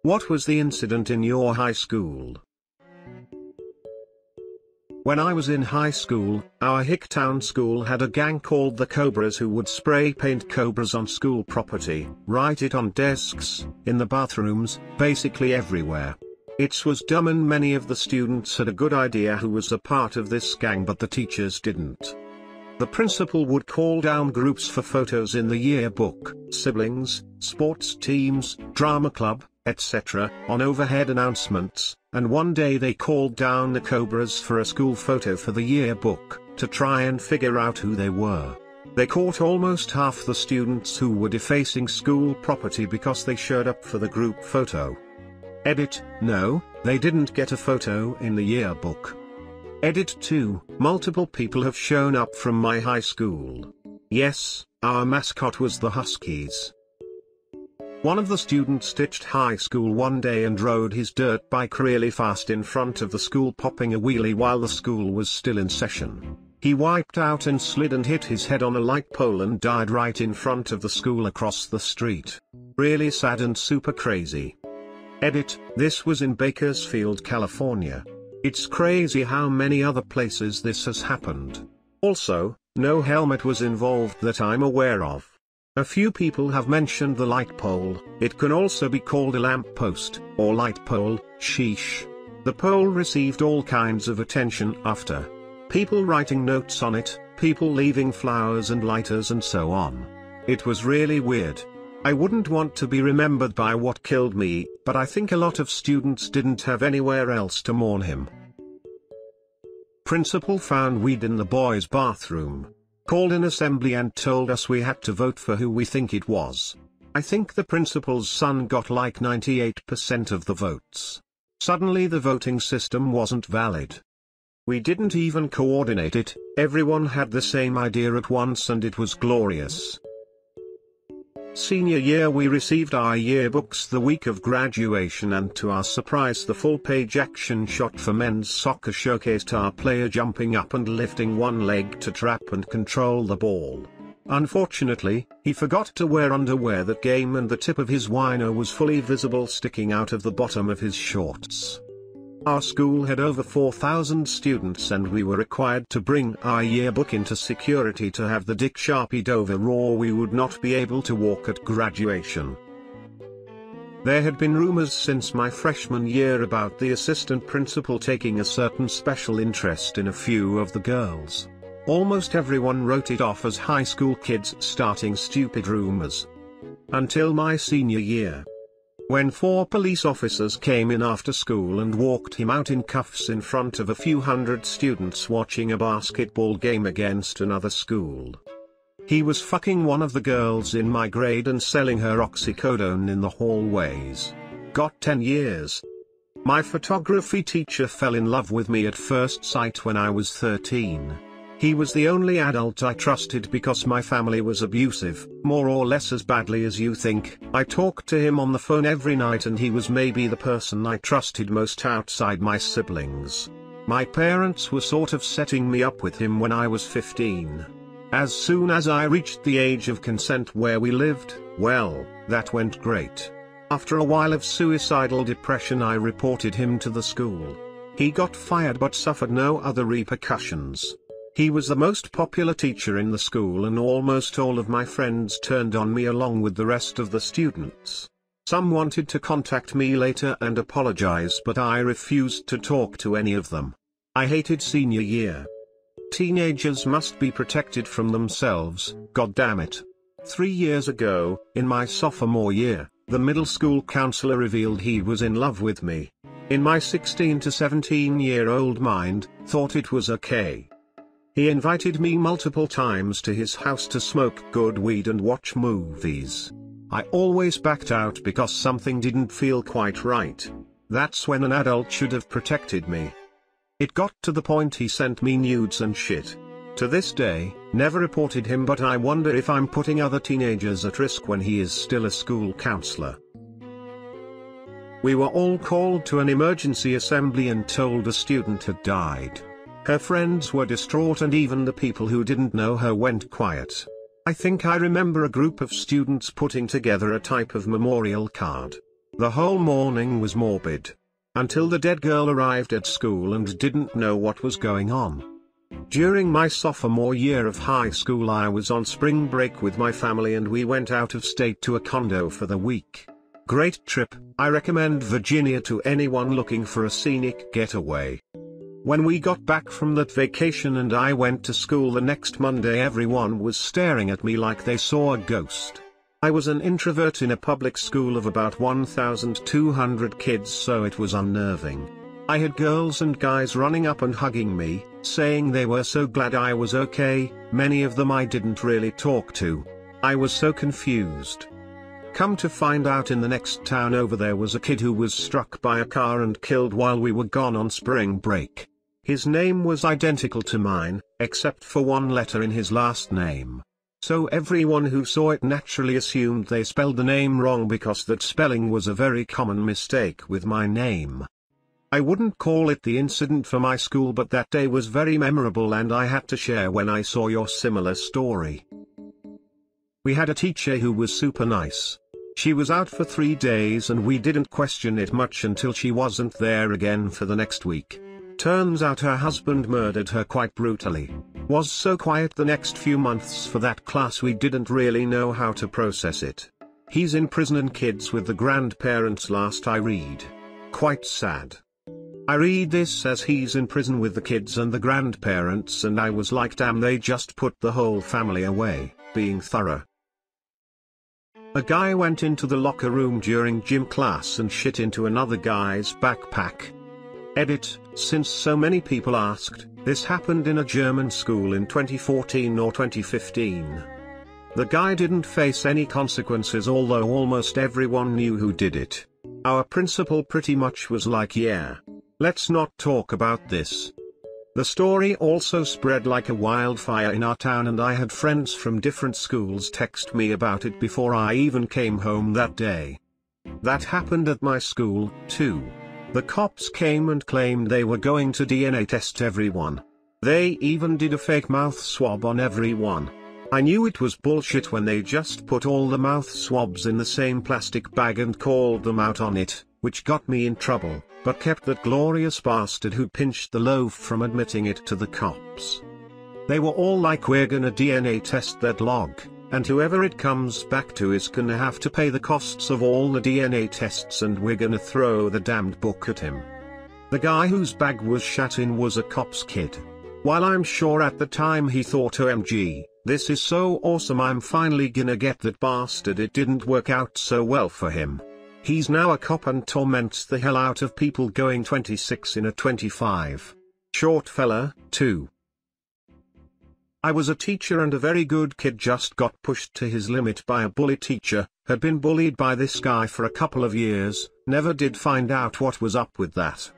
What was the incident in your high school? When I was in high school, our Hicktown school had a gang called the Cobras who would spray paint cobras on school property, write it on desks, in the bathrooms, basically everywhere. It was dumb and many of the students had a good idea who was a part of this gang, but the teachers didn't. The principal would call down groups for photos in the yearbook, siblings, sports teams, drama club, etc., on overhead announcements, and one day they called down the Cobras for a school photo for the yearbook, to try and figure out who they were. They caught almost half the students who were defacing school property because they showed up for the group photo. Edit: no, they didn't get a photo in the yearbook. Edit 2, multiple people have shown up from my high school. Yes, our mascot was the Huskies. One of the students ditched high school one day and rode his dirt bike really fast in front of the school, popping a wheelie while the school was still in session. He wiped out and slid and hit his head on a light pole and died right in front of the school across the street. Really sad and super crazy. Edit: this was in Bakersfield, California. It's crazy how many other places this has happened. Also, no helmet was involved that I'm aware of. A few people have mentioned the light pole. It can also be called a lamp post, or light pole, sheesh. The pole received all kinds of attention after. People writing notes on it, people leaving flowers and lighters and so on. It was really weird. I wouldn't want to be remembered by what killed me, but I think a lot of students didn't have anywhere else to mourn him. Principal found weed in the boys' bathroom. Called an assembly and told us we had to vote for who we think it was. I think the principal's son got like 98% of the votes. Suddenly the voting system wasn't valid. We didn't even coordinate it, everyone had the same idea at once and it was glorious. Senior year we received our yearbooks the week of graduation, and to our surprise the full-page action shot for men's soccer showcased our player jumping up and lifting one leg to trap and control the ball. Unfortunately, he forgot to wear underwear that game and the tip of his wiener was fully visible sticking out of the bottom of his shorts. Our school had over 4,000 students and we were required to bring our yearbook into security to have the dick sharpied over or we would not be able to walk at graduation. There had been rumors since my freshman year about the assistant principal taking a certain special interest in a few of the girls. Almost everyone wrote it off as high school kids starting stupid rumors. Until my senior year, when 4 police officers came in after school and walked him out in cuffs in front of a few hundred students watching a basketball game against another school. He was fucking one of the girls in my grade and selling her oxycodone in the hallways. Got 10 years. My photography teacher fell in love with me at first sight when I was 13. He was the only adult I trusted because my family was abusive, more or less as badly as you think. I talked to him on the phone every night and he was maybe the person I trusted most outside my siblings. My parents were sort of setting me up with him when I was 15. As soon as I reached the age of consent where we lived, well, that went great. After a while of suicidal depression I reported him to the school. He got fired but suffered no other repercussions. He was the most popular teacher in the school and almost all of my friends turned on me along with the rest of the students. Some wanted to contact me later and apologize but I refused to talk to any of them. I hated senior year. Teenagers must be protected from themselves, goddammit. 3 years ago, in my sophomore year, the middle school counselor revealed he was in love with me. In my 16 to 17-year-old mind, thought it was okay. He invited me multiple times to his house to smoke good weed and watch movies. I always backed out because something didn't feel quite right. That's when an adult should have protected me. It got to the point he sent me nudes and shit. To this day, never reported him but I wonder if I'm putting other teenagers at risk when he is still a school counselor. We were all called to an emergency assembly and told a student had died. Her friends were distraught and even the people who didn't know her went quiet. I think I remember a group of students putting together a type of memorial card. The whole morning was morbid. Until the dead girl arrived at school and didn't know what was going on. During my sophomore year of high school I was on spring break with my family and we went out of state to a condo for the week. Great trip, I recommend Virginia to anyone looking for a scenic getaway. When we got back from that vacation and I went to school the next Monday, everyone was staring at me like they saw a ghost. I was an introvert in a public school of about 1,200 kids, so it was unnerving. I had girls and guys running up and hugging me, saying they were so glad I was okay. Many of them I didn't really talk to. I was so confused. Come to find out, in the next town over there was a kid who was struck by a car and killed while we were gone on spring break. His name was identical to mine, except for one letter in his last name. So everyone who saw it naturally assumed they spelled the name wrong, because that spelling was a very common mistake with my name. I wouldn't call it the incident for my school, but that day was very memorable and I had to share when I saw your similar story. We had a teacher who was super nice. She was out for 3 days and we didn't question it much until she wasn't there again for the next week. Turns out her husband murdered her quite brutally. Was so quiet the next few months for that class we didn't really know how to process it. He's in prison and kids with the grandparents last I read. Quite sad. I read this as he's in prison with the kids and the grandparents, and I was like, damn, they just put the whole family away. Being thorough. A guy went into the locker room during gym class and shit into another guy's backpack. Edit, since so many people asked, this happened in a German school in 2014 or 2015. The guy didn't face any consequences, although almost everyone knew who did it. Our principal pretty much was like, yeah, let's not talk about this. The story also spread like a wildfire in our town, and I had friends from different schools text me about it before I even came home that day. That happened at my school, too. The cops came and claimed they were going to DNA test everyone. They even did a fake mouth swab on everyone. I knew it was bullshit when they just put all the mouth swabs in the same plastic bag and called them out on it, which got me in trouble, but kept that glorious bastard who pinched the loaf from admitting it to the cops. They were all like, we're gonna DNA test that log, and whoever it comes back to is gonna have to pay the costs of all the DNA tests, and we're gonna throw the damned book at him. The guy whose bag was shat in was a cop's kid. While I'm sure at the time he thought, OMG, this is so awesome, I'm finally gonna get that bastard, it didn't work out so well for him. He's now a cop and torments the hell out of people, going 26 in a 25. Short fella, too. I was a teacher and a very good kid just got pushed to his limit by a bully teacher, had been bullied by this guy for a couple of years, never did find out what was up with that.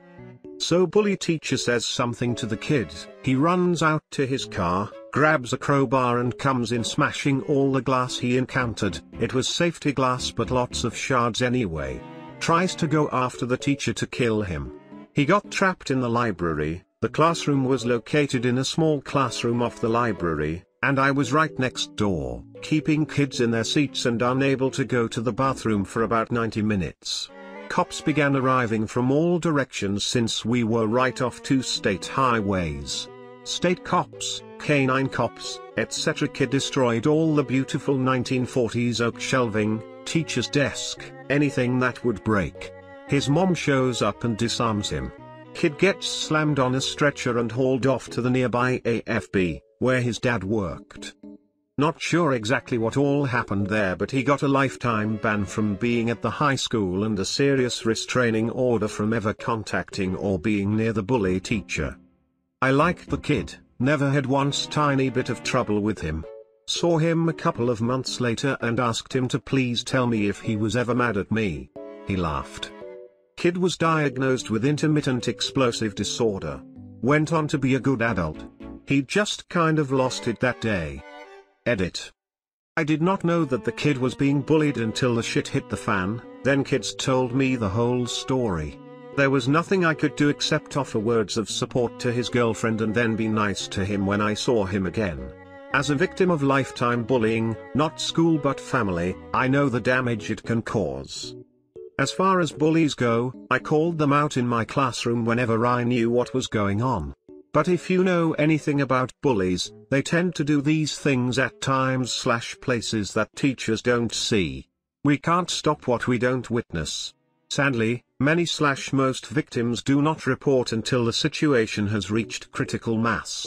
So bully teacher says something to the kid, he runs out to his car, grabs a crowbar and comes in smashing all the glass he encountered. It was safety glass but lots of shards anyway. Tries to go after the teacher to kill him. He got trapped in the library. The classroom was located in a small classroom off the library, and I was right next door, keeping kids in their seats and unable to go to the bathroom for about 90 minutes. Cops began arriving from all directions since we were right off 2 state highways. State cops, canine cops, etc. Kid destroyed all the beautiful 1940s oak shelving, teacher's desk, anything that would break. His mom shows up and disarms him. Kid gets slammed on a stretcher and hauled off to the nearby AFB, where his dad worked. Not sure exactly what all happened there, but he got a lifetime ban from being at the high school and a serious restraining order from ever contacting or being near the bully teacher. I liked the kid, never had once tiny bit of trouble with him. Saw him a couple of months later and asked him to please tell me if he was ever mad at me. He laughed. Kid was diagnosed with intermittent explosive disorder. Went on to be a good adult. He just kind of lost it that day. Edit. I did not know that the kid was being bullied until the shit hit the fan, then kids told me the whole story. There was nothing I could do except offer words of support to his girlfriend and then be nice to him when I saw him again. As a victim of lifetime bullying, not school but family, I know the damage it can cause. As far as bullies go, I called them out in my classroom whenever I knew what was going on. But if you know anything about bullies, they tend to do these things at times/places that teachers don't see. We can't stop what we don't witness. Sadly, many/most victims do not report until the situation has reached critical mass.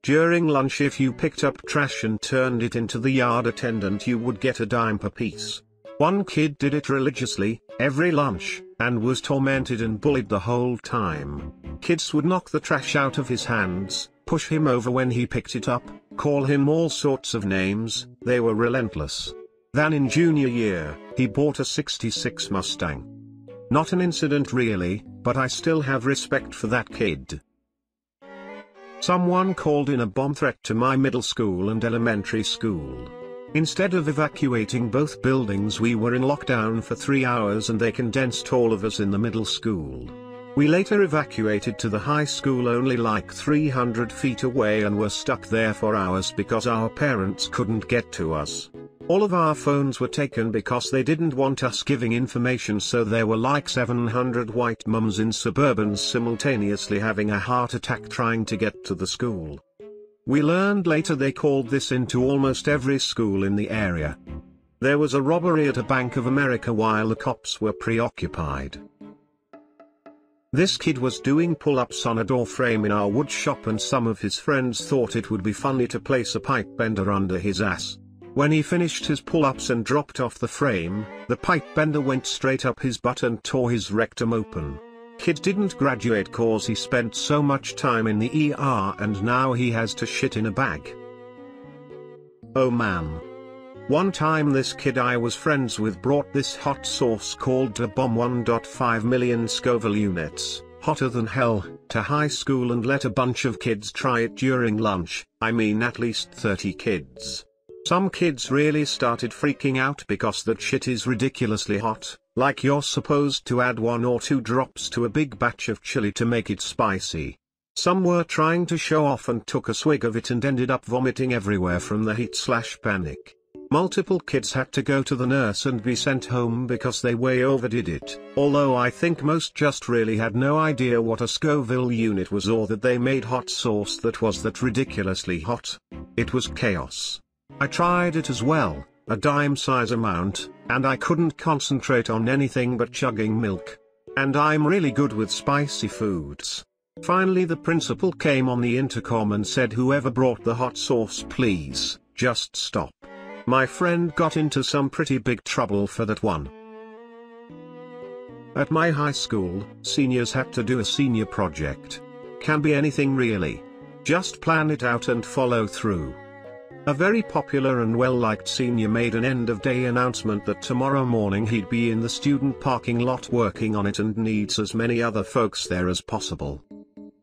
During lunch, if you picked up trash and turned it into the yard attendant, you would get a dime per piece. One kid did it religiously, every lunch, and was tormented and bullied the whole time. Kids would knock the trash out of his hands, push him over when he picked it up, call him all sorts of names. They were relentless. Then in junior year, he bought a '66 Mustang. Not an incident really, but I still have respect for that kid. Someone called in a bomb threat to my middle school and elementary school. Instead of evacuating both buildings, we were in lockdown for 3 hours and they condensed all of us in the middle school. We later evacuated to the high school, only like 300 feet away, and were stuck there for hours because our parents couldn't get to us. All of our phones were taken because they didn't want us giving information, so there were like 700 white mums in Suburbans simultaneously having a heart attack trying to get to the school. We learned later they called this into almost every school in the area. There was a robbery at a Bank of America while the cops were preoccupied. This kid was doing pull-ups on a door frame in our wood shop, and some of his friends thought it would be funny to place a pipe bender under his ass. When he finished his pull-ups and dropped off the frame, the pipe bender went straight up his butt and tore his rectum open. Kid didn't graduate cause he spent so much time in the ER, and now he has to shit in a bag. Oh man. One time this kid I was friends with brought this hot sauce called Da Bomb 1.5 million Scoville units, hotter than hell, to high school and let a bunch of kids try it during lunch. I mean at least 30 kids. Some kids really started freaking out because that shit is ridiculously hot, like you're supposed to add 1 or 2 drops to a big batch of chili to make it spicy. Some were trying to show off and took a swig of it and ended up vomiting everywhere from the heat/panic. Multiple kids had to go to the nurse and be sent home because they way overdid it, although I think most just really had no idea what a Scoville unit was, or that they made hot sauce that was that ridiculously hot. It was chaos. I tried it as well, a dime-size amount, and I couldn't concentrate on anything but chugging milk. And I'm really good with spicy foods. Finally the principal came on the intercom and said, "Whoever brought the hot sauce, please, just stop." My friend got into some pretty big trouble for that one. At my high school, seniors had to do a senior project. Can be anything really. Just plan it out and follow through. A very popular and well-liked senior made an end-of-day announcement that tomorrow morning he'd be in the student parking lot working on it and needs as many other folks there as possible.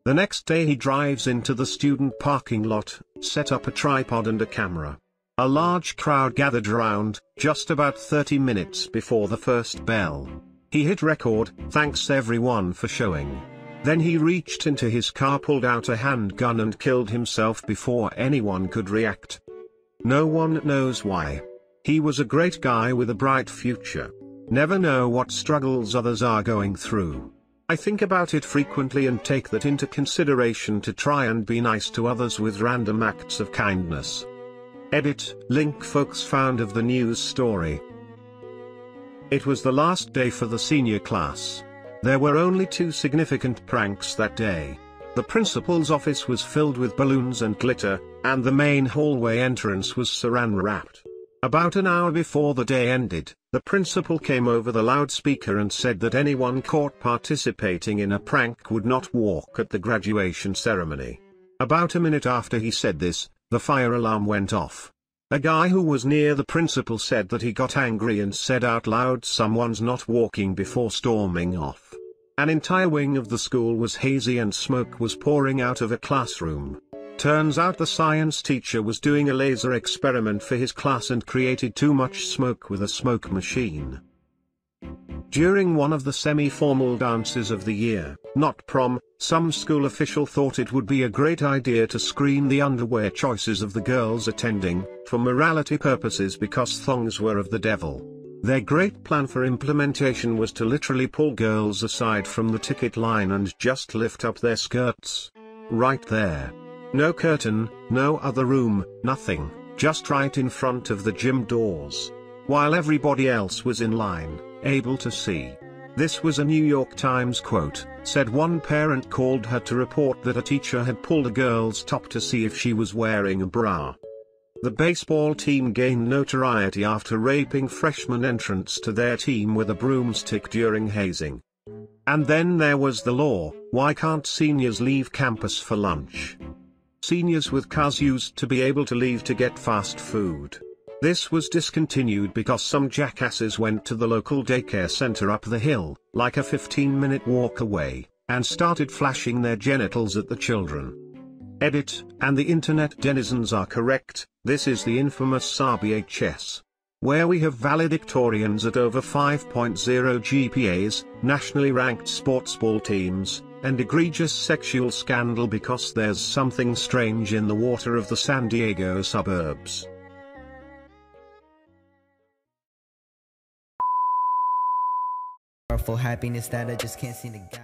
The next day he drives into the student parking lot, set up a tripod and a camera. A large crowd gathered around, just about 30 minutes before the first bell. He hit record, "Thanks everyone for showing." Then he reached into his car, pulled out a handgun and killed himself before anyone could react. No one knows why. He was a great guy with a bright future. Never know what struggles others are going through. I think about it frequently and take that into consideration to try and be nice to others with random acts of kindness. Edit, link folks found of the news story. It was the last day for the senior class. There were only 2 significant pranks that day. The principal's office was filled with balloons and glitter, and the main hallway entrance was saran wrapped. About an hour before the day ended, the principal came over the loudspeaker and said that anyone caught participating in a prank would not walk at the graduation ceremony. About a minute after he said this, the fire alarm went off. A guy who was near the principal said that he got angry and said out loud, "Someone's not walking," before storming off. An entire wing of the school was hazy and smoke was pouring out of a classroom. Turns out the science teacher was doing a laser experiment for his class and created too much smoke with a smoke machine. During one of the semi-formal dances of the year, not prom, some school official thought it would be a great idea to screen the underwear choices of the girls attending, for morality purposes, because thongs were of the devil. Their great plan for implementation was to literally pull girls aside from the ticket line and just lift up their skirts. Right there. No curtain, no other room, nothing, just right in front of the gym doors. While everybody else was in line, able to see. This was a New York Times quote, said one parent called her to report that a teacher had pulled a girl's top to see if she was wearing a bra. The baseball team gained notoriety after raping freshman entrants to their team with a broomstick during hazing. And then there was the law, why can't seniors leave campus for lunch? Seniors with cars used to be able to leave to get fast food. This was discontinued because some jackasses went to the local daycare center up the hill, like a 15-minute walk away, and started flashing their genitals at the children. Edit, and the internet denizens are correct, this is the infamous RBHS. Where we have valedictorians at over 5.0 GPAs, nationally ranked sports ball teams, and egregious sexual scandal because there's something strange in the water of the San Diego suburbs. For happiness that I just can't seem to guide.